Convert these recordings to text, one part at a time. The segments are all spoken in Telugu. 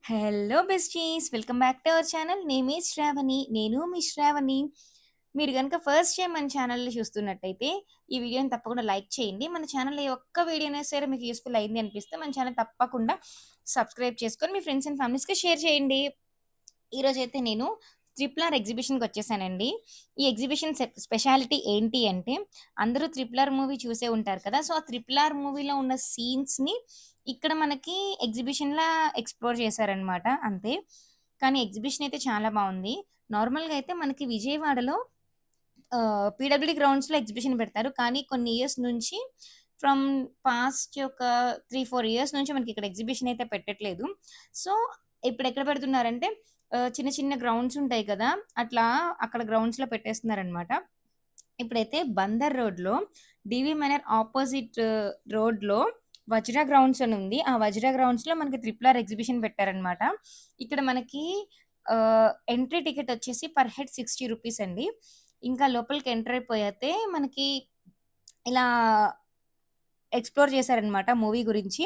Hello besties! Welcome back to our channel. Name is Shravani. నేను మీ శ్రావణి. మీరు గనుక ఫస్ట్ టైమ్ మన ఛానల్‌ని చూస్తున్నట్టయితే, ఈ వీడియోని తప్పకుండా లైక్ చేయండి. మన ఛానల్‌లో ఏ ఒక్క వీడియోనైనా సరే మీకు యూజ్‌ఫుల్ అయింది అనిపిస్తే, మన ఛానల్ తప్పకుండా సబ్స్క్రైబ్ చేసుకొని, మీ ఫ్రెండ్స్ అండ్ ఫ్యామిలీస్‌కి షేర్ చేయండి. ఈరోజైతే నేను ట్రిపుల్ ఆర్ ఎగ్జిబిషన్‌కొచ్చేసానండి. ఈ ఎగ్జిబిషన్ స్పెషాలిటీ ఏంటి అంటే, అందరూ ట్రిపుల్ ఆర్ మూవీ చూసే ఉంటారు కదా! సో, ఆ ట్రిపుల్ ఆర్ మూవీలో ఉన్న సీన్స్‌ని ఇక్కడ మనకి ఎగ్జిబిషన్‌లా ఎక్స్‌ప్లోర్ చేశారనమాట అంతే. కానీ ఎగ్జిబిషన్ అయితే చాలా బావుంది. నార్మల్‌గా అయితే మనకి విజయవాడలో పీడబ్ల్యూడీ గ్రౌండ్స్‌లో ఎగ్జిబిషన్ పెడతారు. కానీ కొన్ని ఇయర్స్ నుంచి ఫ్రమ్ పాస్ట్ ఒక 3, 4 ఇయర్స్ నుంచి మనకిక్కడ ఎగ్జిబిషన్ అయితే పెట్టట్లేదు. సో, ఇప్పుడెక్కడ పెడుతున్నారంటే చిన్న చిన్న గ్రౌండ్స్ ఉంటాయి కదా! అట్లా అక్కడ గ్రౌండ్స్‌లో పెట్టేస్తున్నారనమాట. ఇప్పుడైతే బందర్ రోడ్‌లో డీవీ మనర్ అపోజిట్ రోడ్‌లో వజ్రా గ్రౌండ్స్ అని ఉంది. ఆ వజ్రా గ్రౌండ్స్‌లో మనకి ట్రిపుల్ ఆర్ ఎగ్జిబిషన్ పెట్టారనమాట. ఇక్కడ మనకి ఎంట్రీ టికెట్ వచ్చేసి పర్ హెడ్ రూ. 60 అండి. ఇంకా లోపలికి ఎంటర్ అయిపోయాతే మనకి ఇలా ఎక్స్‌ప్లోర్ చేశారనమాట మూవీ గురించి.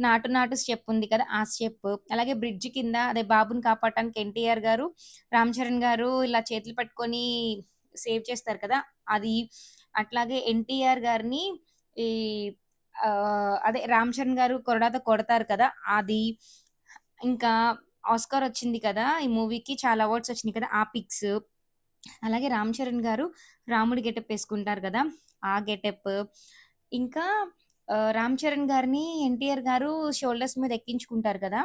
'నాటు నాటు' స్టెప్ ఉంది కదా! ఆ స్టెప్, అలాగే బ్రిడ్జ్ కింద అదే బాబుని కాపాడటానికి ఎన్టీఆర్ గారు, రామ్ చరణ్ గారు ఇలా చేతులు పట్టుకొని సేవ్ చేస్తారు కదా! అది. అట్లాగే ఎన్టీఆర్ గారిని ఈ అదే రామ్ చరణ్ గారు కొరడాతో కొడతారు కదా! అది. ఇంకా ఆస్కార్ వచ్చింది కదా! ఈ మూవీకి చాలా అవార్డ్స్ వచ్చినాయి కదా! ఆ పిక్స్. అలాగే రామ్ చరణ్ గారు రాముడి గెటప్ ఏసుకుంటారు కదా! ఆ గెటప్. ఇంకా రామ్ చరణ్ గారిని ఎన్టీఆర్ గారు షోల్డర్స్ మీద ఎక్కించుకుంటారు కదా!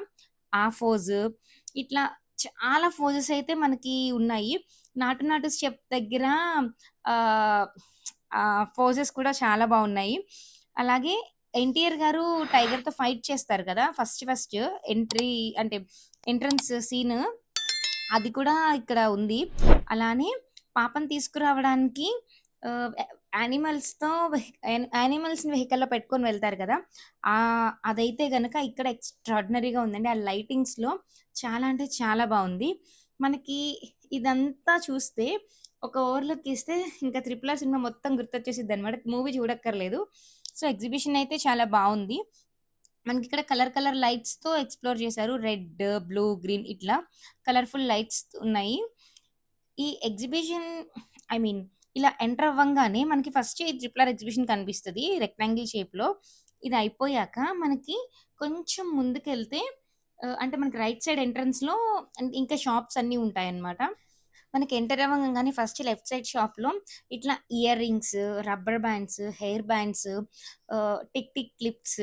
ఆ ఫోజు. ఇట్లా చాలా ఫోజెస్ అయితే మనకి ఉన్నాయి. 'నాటు నాటు' స్టెప్ దగ్గర ఆహ్, ఫోజెస్ కూడా చాలా బావున్నాయి. అలాగే ఎన్టీఆర్ గారు టైగర్‌తో ఫైట్ చేస్తారు కదా! ఫస్ట్ ఫస్ట్ ఎంట్రీ అంటే ఎంట్రన్స్ సీన్ అది కూడా ఇక్కడ ఉంది. అలానే పాపని తీసుకురావడానికి ఆహ్, ఎ యానిమల్స్‌తో యానిమల్స్‌ని వెహికల్‌లో పెట్టుకొని వెళ్తారు కదా! అదైతే గనక ఇక్కడ ఎక్స్‌ట్రార్డినరీగా ఉందండి. ఆ లైటింగ్స్‌లో చాలా అంటే చాలా బావుంది. మనకి ఇదంతా చూస్తే ఒక ఓవర్‌లుక్ ఇస్తే ఇంకా 'ట్రిపుల్ ఆర్' సినిమా మొత్తం గుర్తొచ్చేసిద్దనమాట. మూవీ చూడక్కర్లేదు. సో, ఎగ్జిబిషన్ అయితే చాలా బావుంది. మనకిక్కడ కలర్ కలర్ లైట్స్‌తో ఎక్స్‌ప్లోర్ చేశారు. రెడ్, బ్లూ, గ్రీన్ ఇట్లా కలర్‌ఫుల్ లైట్స్ ఉన్నాయి. ఈ ఎగ్జిబిషన్ ఐ మీన్ ఇలా ఎంటర్ అవ్వంగానే మనకి ఫస్ట్ ఈ ట్రిపుల్ ఆర్ ఎగ్జిబిషన్ కనిపిస్తది రెక్టాంగిల్ షేప్‌లో. ఇది అయిపోయాక మనకి కొంచెం ముందుకెళ్తే అంటే మనకి రైట్ సైడ్ ఎంట్రన్స్‌లో ఇంకా షాప్స్ అన్నీ ఉంటాయన్నమాట. మనకి ఎంటర్ అవ్వంగానే ఫస్ట్ లెఫ్ట్ సైడ్ షాప్‌లో ఇట్లా ear rings, rubber bands, hair bands, tick tick clips,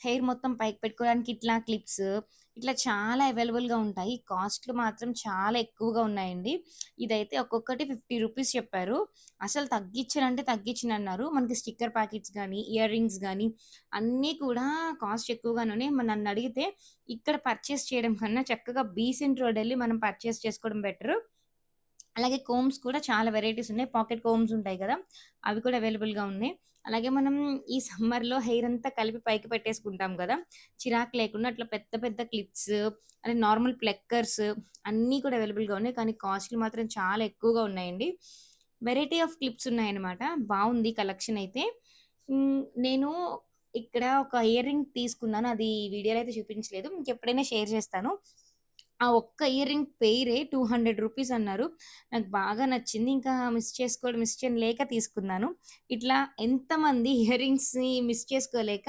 hair మొత్తం పైకి పెట్టుకోవడానికి ఇట్లా క్లిప్స్, ఇట్లా చాలా అవైలబుల్‌గా ఉంటాయి. కాస్ట్‌లు మాత్రం చాలా ఎక్కువగా ఉన్నాయండి. ఇదైతే ఒక్కొక్కటి రూ. 50 చెప్పారు. అసలు తగ్గించనంటే తగ్గించనన్నారు. మనకి స్టిక్కర్ ప్యాకెట్స్ గానీ, ఇయర్ రింగ్స్ గానీ అన్నీ కూడా కాస్ట్ ఎక్కువగానే ఉన్నాయి. నన్నడిగితే ఇక్కడ పర్చేస్ చేయడం కన్నా చక్కగా బీసెంట్ రోడ్ ఎళ్లి మనం పర్చేస్ చేసుకోవడం బెటరు. అలాగే కోంబ్స్ కూడా చాలా వెరైటీస్ ఉన్నాయి. పాకెట్ కోంబ్స్ ఉంటాయి కదా! అవి కూడా అవైలబుల్‌గా ఉన్నాయి. అలాగే మనం ఈ సమ్మర్‌లో హెయిర్ అంతా కలిపి పైకి పెట్టేసుకుంటాం కదా! చిరాకు లేకుండా అట్లా పెద్ద పెద్ద క్లిప్స్, అదే నార్మల్ ప్లక్కర్స్ అన్నీ కూడా అవైలబుల్‌గా ఉన్నాయి. కానీ కాస్ట్‌లు మాత్రం చాలా ఎక్కువగా ఉన్నాయండి. వెరైటీ ఆఫ్ క్లిప్స్ ఉన్నాయన్నమాట. బావుంది కలెక్షన్ అయితే. నేను ఇక్కడ ఒక ఇయర్ రింగ్ తీసుకున్నాను. అది వీడియోలో అయితే చూపించలేదు. మీకెప్పుడైనా షేర్ చేస్తాను. ఆ ఒక్క ఇయర్ రింగ్ పెయిరే రూ. 200 అన్నారు. నాకు బాగా నచ్చింది. ఇంకా మిస్ చేయలేక తీసుకున్నాను. ఇట్లా ఎంతమంది ఇయర్ రింగ్స్‌ని మిస్ చేసుకోలేక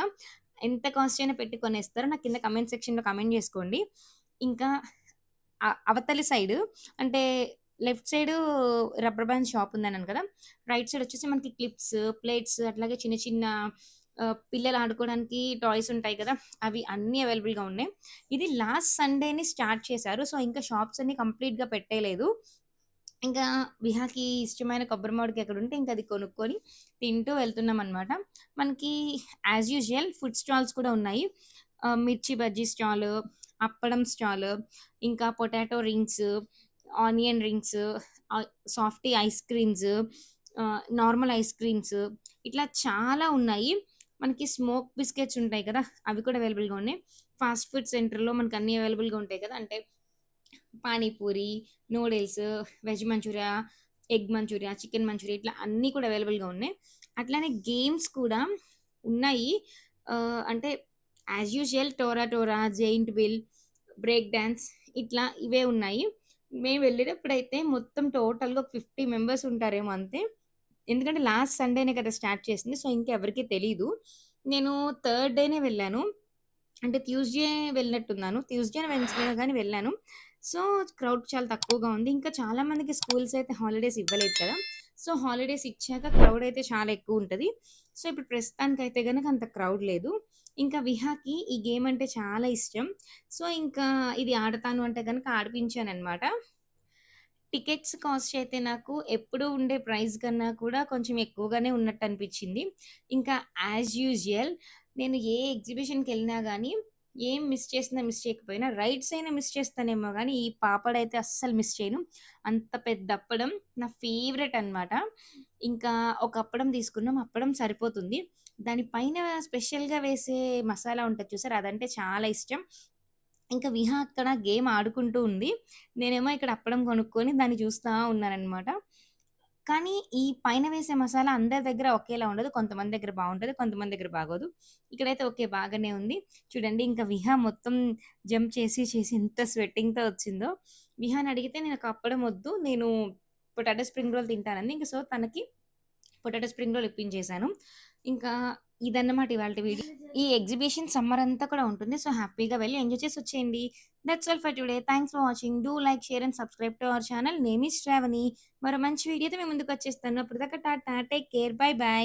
ఎంత కాస్ట్ అయినా పెట్టి కొనేస్తారో నాకు కింద కామెంట్ సెక్షన్‌లో కామెంట్ జేసుకోండి. ఇంకా అవతలి సైడు అంటే left side rubber band shop ఉందన్నాను కదా! రైట్ సైడ్ వచ్చేసి మనకి క్లిప్స్, ప్లేట్స్ అట్లాగే చిన్న చిన్న పిల్లలు ఆడుకోవడానికి టాయ్స్ ఉంటాయి కదా! అవి అన్నీ అవైలబుల్‌గా ఉన్నాయి. ఇది లాస్ట్ సండేని స్టార్ట్ చేశారు. సో, ఇంకా షాప్స్ అన్నీ కంప్లీట్‌గా పెట్టేయలేదు. ఇంకా విహాకి ఇష్టమైన కొబ్బరి మామిడికాయ అక్కడుంటే ఇంక అది కొనుక్కొని తింటూ వెళ్తున్నామనమాట. మనకి యాజ్ యూజువల్ ఫుడ్ స్టాల్స్ కూడా ఉన్నాయి. మిర్చి బజ్జీ స్టాలు, అప్పడం స్టాలు, ఇంకా potato rings, onion rings, softy ice creams, normal ice creams ఇట్లా చాలా ఉన్నాయి. మనకి స్మోక్ బిస్కెట్స్ ఉంటాయి కదా! అవి కూడా అవైలబుల్‌గా ఉన్నాయి. ఫాస్ట్ ఫుడ్ సెంటర్‌లో మనకన్నీ అవైలబుల్‌గా ఉంటాయి కదా! అంటే panipuri, noodles, veg manchurian, egg manchurian, chicken manchurian ఇట్లా అన్నీ కూడా అవైలబుల్‌గా ఉన్నాయి. అట్లానే గేమ్స్ కూడా ఉన్నాయి. అంటే as usual Tora Tora, giant wheel, break dance ఇట్లా ఇవే ఉన్నాయి. మేము వెళ్ళేటప్పుడైతే మొత్తం టోటల్‌గా ఒక 50 మెంబర్స్ ఉంటారేమో అంతే. ఎందుకంటే లాస్ట్ సండేనే కదా స్టార్ట్ చేసింది. సో, ఇంకెవరికీ తెలీదు. నేను థర్డ్ డేనే వెళ్ళాను. అంటే ట్యూస్‌డే వెళ్ళినట్టున్నాను. ట్యూస్‌డేనో, వెడ్నెస్‌డేనో గాని వెళ్ళాను. సో, క్రౌడ్ చాలా తక్కువగా ఉంది. ఇంకా చాలా మందికి స్కూల్స్ అయితే హాలిడేస్ ఇవ్వలేదు కదా! సో, హాలిడేస్ ఇచ్చాక క్రౌడ్ అయితే చాలా ఎక్కువుంటది. సో, ఇప్పుడు ప్రస్తుతానికైతే గనక అంత క్రౌడ్ లేదు. ఇంకా విహాకి ఈ గేమ్ అంటే చాలా ఇష్టం. సో, ఇంకా ఇది ఆడతాను అంటే గనక ఆడిపించాననమాట. టికెట్స్ కాస్ట్ అయితే నాకు ఎప్పుడూ ఉండే ప్రైస్ కన్నా కూడా కొంచెం ఎక్కువగానే ఉన్నట్టనిపిచ్చింది. ఇంకా యాజ్ యూజువల్ నేను ఏ ఎగ్జిబిషన్‌కెళ్ళినా గానీ, ఏం మిస్ చేసినా, మిస్ చేయకపోయినా రైడ్స్ అయినా మిస్ చేస్తానేమో గానీ, ఈ పాపడయితే అస్సలు మిస్ చేయను. అంత పెద్ద అప్పడం నా ఫేవరెట్ అనమాట. ఇంకా ఒక అప్పడం తీసుకున్నాం. అప్పడం సరిపోతుంది. దాని పైన స్పెషల్‌గా వేసే మసాలా ఉంటది చూసారా? అదంటే చాలా ఇష్టం. ఇంకా విహా అక్కడ గేమ్ ఆడుకుంటూ ఉంది. నేనేమో ఇక్కడ అప్పడం కొనుక్కొని దాన్ని చూస్తా ఉన్నాననమాట. కానీ ఈ పైన వేసే మసాలా అందరి దగ్గర ఒకేలా ఉండదు. కొంతమంది దగ్గర బావుంటది. కొంతమంది దగ్గర బాగోదు. ఇక్కడైతే ఓకే. బాగానే ఉంది. చూడండి ఇంకా విహా మొత్తం జంప్ చేసి, చేసి ఎంత స్వెట్టింగ్‌తో వచ్చిందో. విహాని అడిగితే నేనొక అప్పడం వద్దు. నేను పొటాటో స్ప్రింగ్ రోల్ తింటానంది. ఇంక సో, తనకి పొటాటో స్ప్రింగ్ రోల్ ఇప్పించేసాను. ఇంకా ఇదన్నమాట ఇవాల్టి వీడియో. ఈ ఎగ్జిబిషన్ సమ్మర్ అంతా కూడా ఉంటుంది. సో, హ్యాపీగా వెళ్లి ఎంజాయ్ చేసొచ్చేయండి. That's all for today. Thanks for watching. Do like, share and subscribe to our channel. Name is Shravani. మరో మంచి వీడియోతో మీ ముందుకొచ్చేస్తాను. అప్పటిదాకా టాటా. Take care. Bye by.